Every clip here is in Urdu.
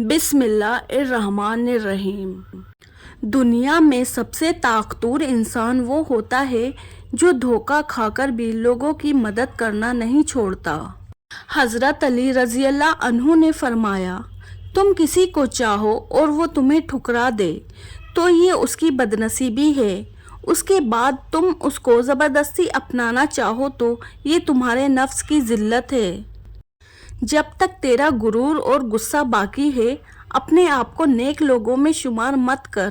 بسم اللہ الرحمن الرحیم۔ دنیا میں سب سے طاقتور انسان وہ ہوتا ہے جو دھوکہ کھا کر بھی لوگوں کی مدد کرنا نہیں چھوڑتا۔ حضرت علی رضی اللہ عنہ نے فرمایا، تم کسی کو چاہو اور وہ تمہیں ٹھکرا دے تو یہ اس کی بدنصیبی ہے، اس کے بعد تم اس کو زبردستی اپنانا چاہو تو یہ تمہارے نفس کی ذلت ہے۔ جب تک تیرا غرور اور غصہ باقی ہے، اپنے آپ کو نیک لوگوں میں شمار مت کر،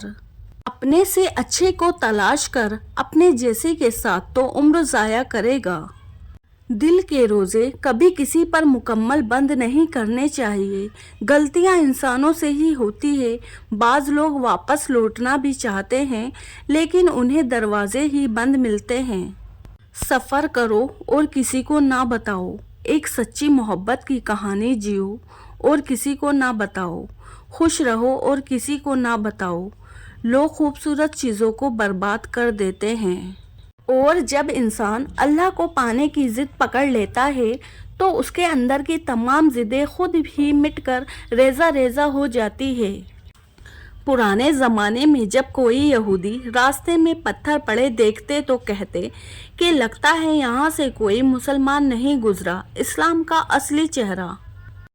اپنے سے اچھے کو تلاش کر، اپنے جیسے کے ساتھ تو عمر ضائع کرے گا۔ دل کے روزے کبھی کسی پر مکمل بند نہیں کرنے چاہیے، غلطیاں انسانوں سے ہی ہوتی ہے۔ بعض لوگ واپس لوٹنا بھی چاہتے ہیں لیکن انہیں دروازے ہی بند ملتے ہیں۔ سفر کرو اور کسی کو نہ بتاؤ، ایک سچی محبت کی کہانی جیو اور کسی کو نہ بتاؤ، خوش رہو اور کسی کو نہ بتاؤ۔ لوگ خوبصورت چیزوں کو برباد کر دیتے ہیں، اور جب انسان اللہ کو پانے کی ضد پکڑ لیتا ہے تو اس کے اندر کی تمام ضدیں خود ہی مٹ کر ریزہ ریزہ ہو جاتی ہے۔ پرانے زمانے میں جب کوئی یہودی راستے میں پتھر پڑے دیکھتے تو کہتے کہ لگتا ہے یہاں سے کوئی مسلمان نہیں گزرا، اسلام کا اصلی چہرہ۔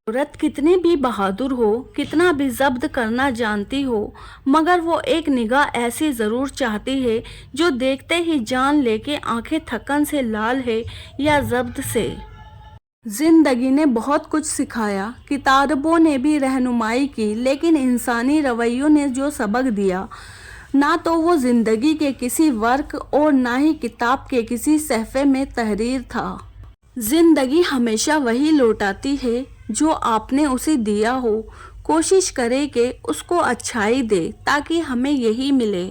عورت کتنی بھی بہادر ہو، کتنا بھی ضبط کرنا جانتی ہو، مگر وہ ایک نگاہ ایسی ضرور چاہتی ہے جو دیکھتے ہی جان لے کہ آنکھیں تھکن سے لال ہے یا ضبط سے۔ زندگی نے بہت کچھ سکھایا، کتابوں نے بھی رہنمائی کی، لیکن انسانی رویوں نے جو سبق دیا، نہ تو وہ زندگی کے کسی ورق اور نہ ہی کتاب کے کسی صفحے میں تحریر تھا۔ زندگی ہمیشہ وہی لوٹاتی ہے جو آپ نے اسے دیا ہو۔ کوشش کرے کہ اس کو اچھائی دے تاکہ ہمیں یہی ملے۔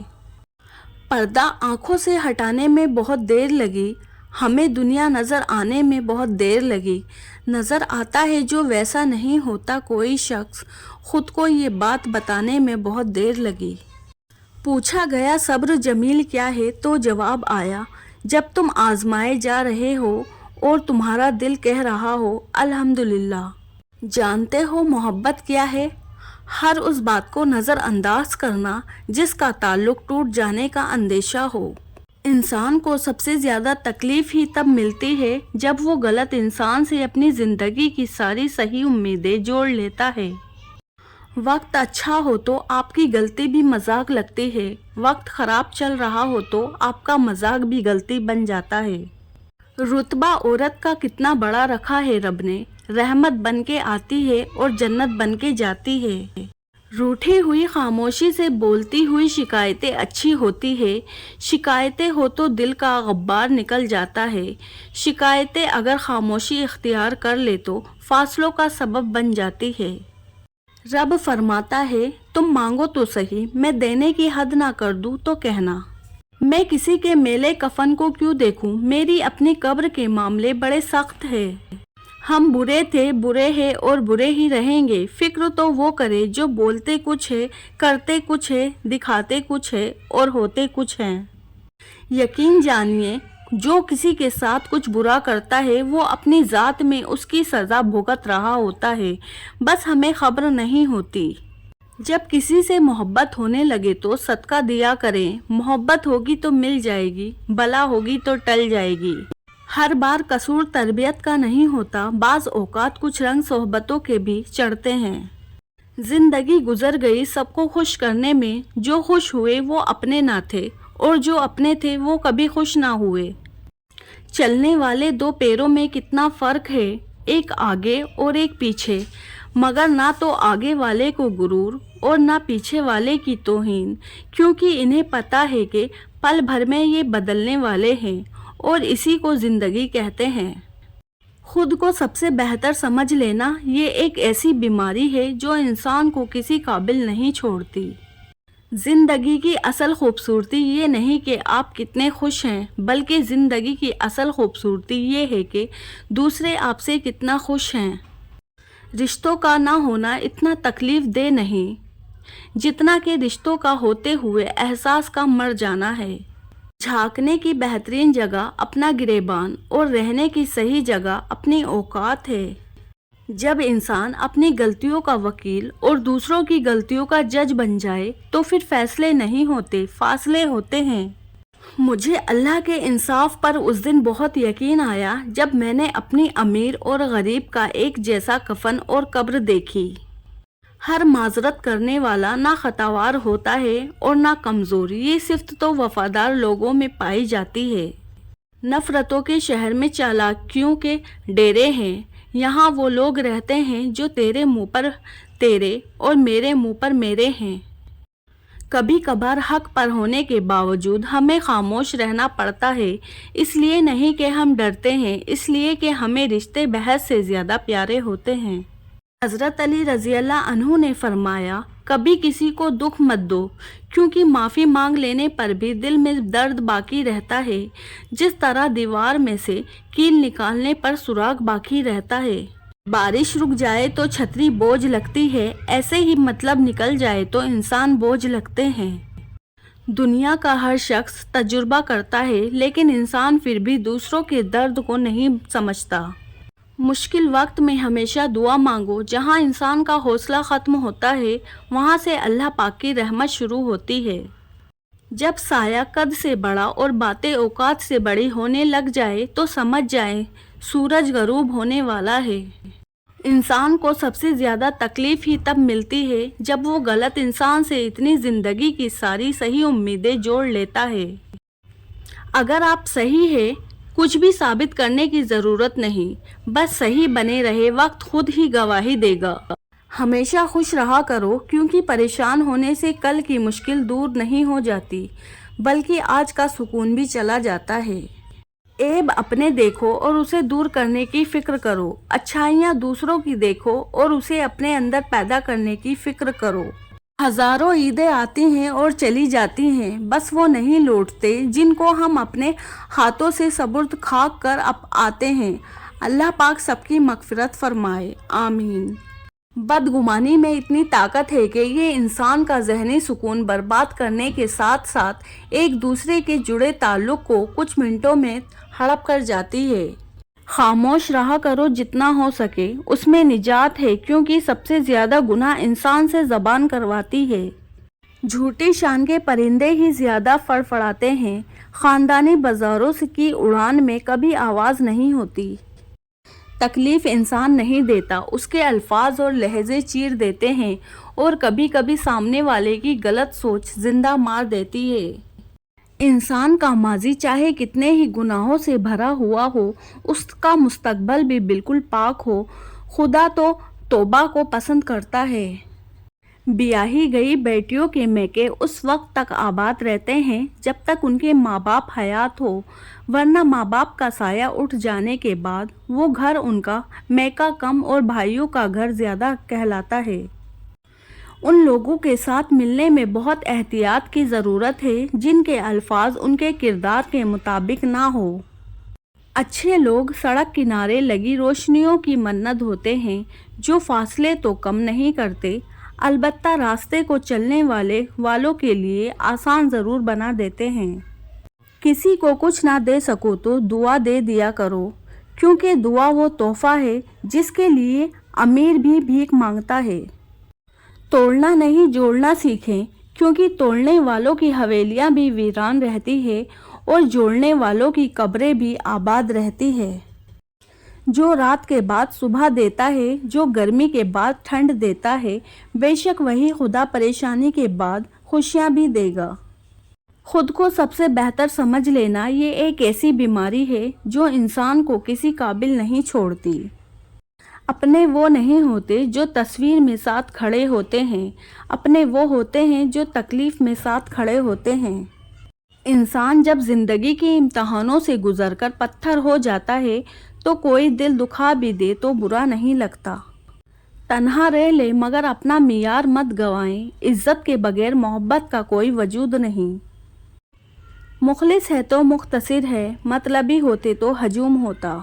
پردہ آنکھوں سے ہٹانے میں بہت دیر لگی، ہمیں دنیا نظر آنے میں بہت دیر لگی۔ نظر آتا ہے جو ویسا نہیں ہوتا کوئی شخص، خود کو یہ بات بتانے میں بہت دیر لگی۔ پوچھا گیا صبر جمیل کیا ہے تو جواب آیا، جب تم آزمائے جا رہے ہو اور تمہارا دل کہہ رہا ہو الحمدللہ۔ جانتے ہو محبت کیا ہے؟ ہر اس بات کو نظر انداز کرنا جس کا تعلق ٹوٹ جانے کا اندیشہ ہو۔ انسان کو سب سے زیادہ تکلیف ہی تب ملتی ہے جب وہ غلط انسان سے اپنی زندگی کی ساری صحیح امیدیں جوڑ لیتا ہے۔ وقت اچھا ہو تو آپ کی غلطی بھی مذاق لگتی ہے، وقت خراب چل رہا ہو تو آپ کا مذاق بھی غلطی بن جاتا ہے۔ رتبہ عورت کا کتنا بڑا رکھا ہے رب نے، رحمت بن کے آتی ہے اور جنت بن کے جاتی ہے۔ روٹھی ہوئی خاموشی سے بولتی ہوئی شکایتیں اچھی ہوتی ہے، شکایتیں ہو تو دل کا غبار نکل جاتا ہے، شکایتیں اگر خاموشی اختیار کر لے تو فاصلوں کا سبب بن جاتی ہے۔ رب فرماتا ہے، تم مانگو تو صحیح، میں دینے کی حد نہ کر دوں تو کہنا۔ میں کسی کے میلے کفن کو کیوں دیکھوں، میری اپنی قبر کے معاملے بڑے سخت ہیں۔ ہم برے تھے، برے ہیں اور برے ہی رہیں گے۔ فکر تو وہ کرے جو بولتے کچھ ہے، کرتے کچھ ہے، دکھاتے کچھ ہے اور ہوتے کچھ ہیں۔ یقین جانیے جو کسی کے ساتھ کچھ برا کرتا ہے وہ اپنی ذات میں اس کی سزا بھگت رہا ہوتا ہے، بس ہمیں خبر نہیں ہوتی۔ جب کسی سے محبت ہونے لگے تو صدقہ دیا کریں، محبت ہوگی تو مل جائے گی، بلا ہوگی تو ٹل جائے گی۔ ہر بار قصور تربیت کا نہیں ہوتا، بعض اوقات کچھ رنگ صحبتوں کے بھی چڑھتے ہیں۔ زندگی گزر گئی سب کو خوش کرنے میں، جو خوش ہوئے وہ اپنے نہ تھے اور جو اپنے تھے وہ کبھی خوش نہ ہوئے۔ چلنے والے دو پیروں میں کتنا فرق ہے، ایک آگے اور ایک پیچھے، مگر نہ تو آگے والے کو غرور اور نہ پیچھے والے کی توہین، کیونکہ انہیں پتہ ہے کہ پل بھر میں یہ بدلنے والے ہیں اور اسی کو زندگی کہتے ہیں۔ خود کو سب سے بہتر سمجھ لینا یہ ایک ایسی بیماری ہے جو انسان کو کسی قابل نہیں چھوڑتی۔ زندگی کی اصل خوبصورتی یہ نہیں کہ آپ کتنے خوش ہیں، بلکہ زندگی کی اصل خوبصورتی یہ ہے کہ دوسرے آپ سے کتنا خوش ہیں۔ رشتوں کا نہ ہونا اتنا تکلیف دہ نہیں جتنا کہ رشتوں کا ہوتے ہوئے احساس کا مر جانا ہے۔ جھانکنے کی بہترین جگہ اپنا گریبان اور رہنے کی صحیح جگہ اپنی اوقات ہے۔ جب انسان اپنی غلطیوں کا وکیل اور دوسروں کی غلطیوں کا جج بن جائے تو پھر فیصلے نہیں ہوتے، فاصلے ہوتے ہیں۔ مجھے اللہ کے انصاف پر اس دن بہت یقین آیا جب میں نے اپنی امیر اور غریب کا ایک جیسا کفن اور قبر دیکھی۔ ہر معذرت کرنے والا نہ خطاوار ہوتا ہے اور نہ کمزور، یہ صفت تو وفادار لوگوں میں پائی جاتی ہے۔ نفرتوں کے شہر میں چالاکیوں کے ڈیرے ہیں، یہاں وہ لوگ رہتے ہیں جو تیرے منہ پر تیرے اور میرے منہ پر میرے ہیں۔ کبھی کبھار حق پر ہونے کے باوجود ہمیں خاموش رہنا پڑتا ہے، اس لیے نہیں کہ ہم ڈرتے ہیں، اس لیے کہ ہمیں رشتے بحث سے زیادہ پیارے ہوتے ہیں۔ حضرت علی رضی اللہ عنہ نے فرمایا، کبھی کسی کو دکھ مت دو، کیونکہ معافی مانگ لینے پر بھی دل میں درد باقی رہتا ہے، جس طرح دیوار میں سے کیل نکالنے پر سراغ باقی رہتا ہے۔ بارش رک جائے تو چھتری بوجھ لگتی ہے، ایسے ہی مطلب نکل جائے تو انسان بوجھ لگتے ہیں۔ دنیا کا ہر شخص تجربہ کرتا ہے، لیکن انسان پھر بھی دوسروں کے درد کو نہیں سمجھتا۔ مشکل وقت میں ہمیشہ دعا مانگو، جہاں انسان کا حوصلہ ختم ہوتا ہے وہاں سے اللہ پاک کی رحمت شروع ہوتی ہے۔ جب سایہ قد سے بڑا اور باتیں اوقات سے بڑی ہونے لگ جائے تو سمجھ جائیں سورج غروب ہونے والا ہے۔ انسان کو سب سے زیادہ تکلیف ہی تب ملتی ہے جب وہ غلط انسان سے اتنی زندگی کی ساری صحیح امیدیں جوڑ لیتا ہے۔ اگر آپ صحیح ہیں، کچھ بھی ثابت کرنے کی ضرورت نہیں، بس صحیح بنے رہے، وقت خود ہی گواہی دے گا۔ ہمیشہ خوش رہا کرو، کیونکہ پریشان ہونے سے کل کی مشکل دور نہیں ہو جاتی، بلکہ آج کا سکون بھی چلا جاتا ہے۔ عیب اپنے دیکھو اور اسے دور کرنے کی فکر کرو، اچھائیاں دوسروں کی دیکھو اور اسے اپنے اندر پیدا کرنے کی فکر کرو۔ ہزاروں عیدیں آتی ہیں اور چلی جاتی ہیں، بس وہ نہیں لوٹتے جن کو ہم اپنے ہاتھوں سے سپرد خاک کر آتے ہیں۔ اللہ پاک سب کی مغفرت فرمائے، آمین۔ بدگمانی میں اتنی طاقت ہے کہ یہ انسان کا ذہنی سکون برباد کرنے کے ساتھ ساتھ ایک دوسرے کے جڑے تعلق کو کچھ منٹوں میں ہڑپ کر جاتی ہے۔ خاموش رہا کرو جتنا ہو سکے، اس میں نجات ہے، کیونکہ سب سے زیادہ گناہ انسان سے زبان کرواتی ہے۔ جھوٹی شان کے پرندے ہی زیادہ فڑفڑاتے ہیں، خاندانی بازاروں کی اڑان میں کبھی آواز نہیں ہوتی۔ تکلیف انسان نہیں دیتا، اس کے الفاظ اور لہجے چیر دیتے ہیں، اور کبھی کبھی سامنے والے کی غلط سوچ زندہ مار دیتی ہے۔ انسان کا ماضی چاہے کتنے ہی گناہوں سے بھرا ہوا ہو، اس کا مستقبل بھی بالکل پاک ہو، خدا تو توبہ کو پسند کرتا ہے۔ بیاہی گئی بیٹیوں کے میکے اس وقت تک آباد رہتے ہیں جب تک ان کے ماں باپ حیات ہو، ورنہ ماں باپ کا سایہ اٹھ جانے کے بعد وہ گھر ان کا میکہ کم اور بھائیوں کا گھر زیادہ کہلاتا ہے۔ ان لوگوں کے ساتھ ملنے میں بہت احتیاط کی ضرورت ہے جن کے الفاظ ان کے کردار کے مطابق نہ ہو۔ اچھے لوگ سڑک کنارے لگی روشنیوں کی مانند ہوتے ہیں جو فاصلے تو کم نہیں کرتے، البتہ راستے کو چلنے والوں کے لیے آسان ضرور بنا دیتے ہیں۔ کسی کو کچھ نہ دے سکو تو دعا دے دیا کرو، کیونکہ دعا وہ تحفہ ہے جس کے لیے امیر بھی بھیک مانگتا ہے۔ توڑنا نہیں جوڑنا سیکھیں، کیونکہ توڑنے والوں کی حویلیاں بھی ویران رہتی ہے اور جوڑنے والوں کی قبریں بھی آباد رہتی ہے۔ جو رات کے بعد صبح دیتا ہے، جو گرمی کے بعد ٹھنڈ دیتا ہے، بے شک وہی خدا پریشانی کے بعد خوشیاں بھی دے گا۔ خود کو سب سے بہتر سمجھ لینا یہ ایک ایسی بیماری ہے جو انسان کو کسی قابل نہیں چھوڑتی۔ اپنے وہ نہیں ہوتے جو تصویر میں ساتھ کھڑے ہوتے ہیں، اپنے وہ ہوتے ہیں جو تکلیف میں ساتھ کھڑے ہوتے ہیں۔ انسان جب زندگی کے امتحانوں سے گزر کر پتھر ہو جاتا ہے تو کوئی دل دکھا بھی دے تو برا نہیں لگتا۔ تنہا رہ لے مگر اپنا معیار مت گوائیں، عزت کے بغیر محبت کا کوئی وجود نہیں۔ مخلص ہے تو مختصر ہے، مطلبی ہوتے تو ہجوم ہوتا۔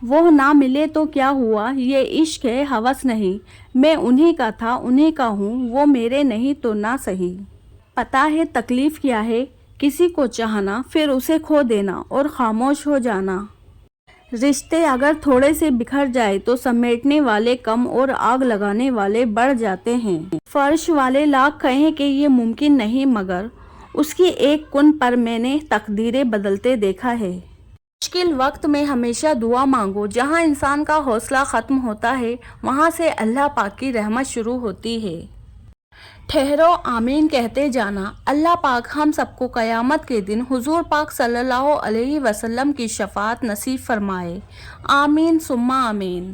وہ نہ ملے تو کیا ہوا، یہ عشق ہے ہوس نہیں، میں انہی کا تھا انہی کا ہوں، وہ میرے نہیں تو نہ صحیح۔ پتہ ہے تکلیف کیا ہے، کسی کو چاہنا پھر اسے کھو دینا اور خاموش ہو جانا۔ رشتے اگر تھوڑے سے بکھر جائے تو سمیٹنے والے کم اور آگ لگانے والے بڑھ جاتے ہیں۔ فرش والے لاکھ کہیں کہ یہ ممکن نہیں، مگر اس کی ایک کن پر میں نے تقدیریں بدلتے دیکھا ہے۔ مشکل وقت میں ہمیشہ دعا مانگو۔ جہاں انسان کا حوصلہ ختم ہوتا ہے، وہاں سے اللہ پاک کی رحمت شروع ہوتی ہے۔ ٹھہرو، آمین کہتے جانا۔ اللہ پاک ہم سب کو قیامت کے دن حضور پاک صلی اللہ علیہ وسلم کی شفاعت نصیب فرمائے۔ آمین ثم آمین۔